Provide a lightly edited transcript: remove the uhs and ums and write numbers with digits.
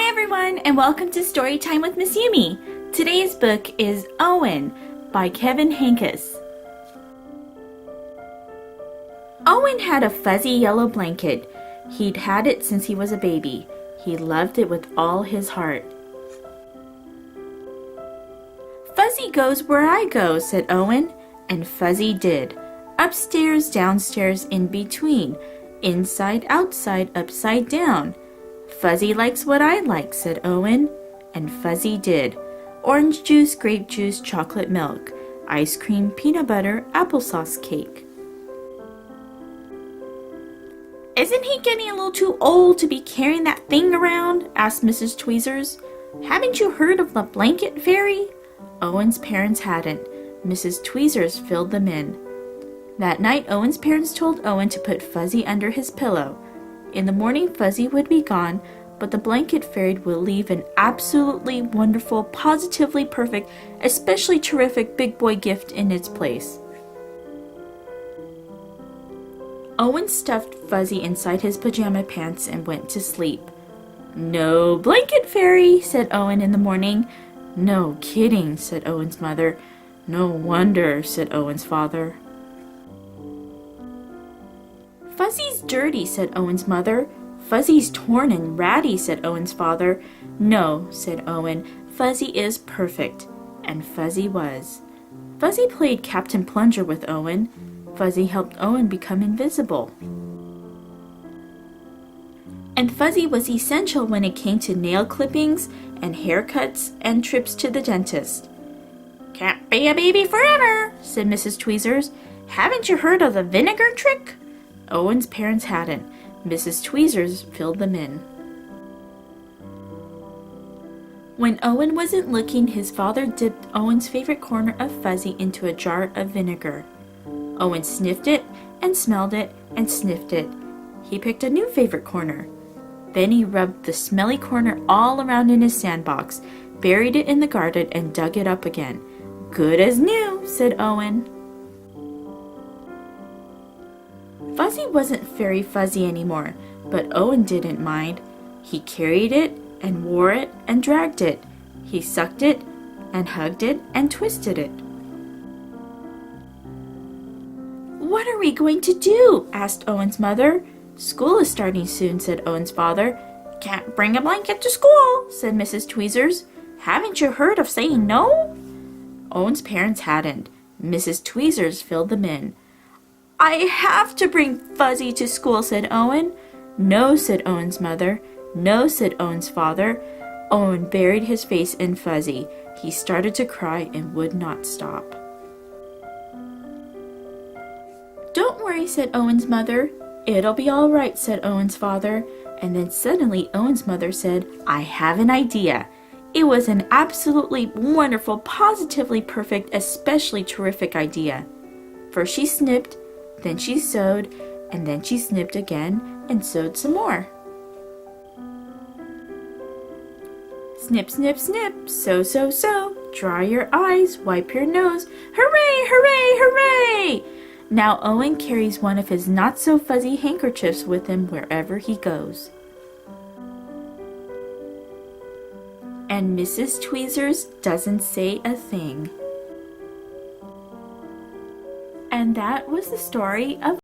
Hi everyone, and welcome to Storytime with Miss Yumi. Today's book is Owen by Henkes. Owen had a fuzzy yellow blanket. He'd had it since he was a baby. He loved it with all his heart. Fuzzy goes where I go, said Owen, and Fuzzy did. Upstairs, downstairs, in between, inside, outside, upside down. Fuzzy likes what I like, said Owen, and Fuzzy did. Orange juice, grape juice, chocolate milk, ice cream, peanut butter, applesauce cake. Isn't he getting a little too old to be carrying that thing around? Asked Mrs. Tweezers. Haven't you heard of the blanket fairy? Owen's parents hadn't. Mrs. Tweezers filled them in. That night, Owen's parents told Owen to put Fuzzy under his pillow. In the morning, Fuzzy would be gone, but the blanket fairy will leave an absolutely wonderful, positively perfect, especially terrific big boy gift in its place. Owen stuffed Fuzzy inside his pajama pants and went to sleep. No blanket fairy, said Owen in the morning. No kidding, said Owen's mother. No wonder, said Owen's father. Fuzzy's dirty, said Owen's mother. Fuzzy's torn and ratty, said Owen's father. No, said Owen, Fuzzy is perfect. And Fuzzy was. Fuzzy played Captain Plunger with Owen. Fuzzy helped Owen become invisible. And Fuzzy was essential when it came to nail clippings and haircuts and trips to the dentist. Can't be a baby forever, said Mrs. Tweezers. Haven't you heard of the vinegar trick? Owen's parents hadn't. Mrs. Tweezers filled them in. When Owen wasn't looking, his father dipped Owen's favorite corner of Fuzzy into a jar of vinegar. Owen sniffed it and smelled it and sniffed it. He picked a new favorite corner. Then he rubbed the smelly corner all around in his sandbox, buried it in the garden, and dug it up again. Good as new, said Owen. Fuzzy wasn't very fuzzy anymore, but Owen didn't mind. He carried it and wore it and dragged it. He sucked it and hugged it and twisted it. What are we going to do? Asked Owen's mother. School is starting soon, said Owen's father. Can't bring a blanket to school, said Mrs. Tweezers. Haven't you heard of saying no? Owen's parents hadn't. Mrs. Tweezers filled them in. I have to bring Fuzzy to school, said Owen. No, said Owen's mother. No, said Owen's father. Owen buried his face in Fuzzy. He started to cry and would not stop. Don't worry, said Owen's mother. It'll be all right, said Owen's father. And then suddenly Owen's mother said, I have an idea. It was an absolutely wonderful, positively perfect, especially terrific idea. First she snipped, then she sewed, and then she snipped again and sewed some more. Snip, snip, snip, sew, sew, sew. Dry your eyes, wipe your nose. Hooray, hooray, hooray! Now Owen carries one of his not-so-fuzzy handkerchiefs with him wherever he goes. And Mrs. Tweezers doesn't say a thing. And that was the story of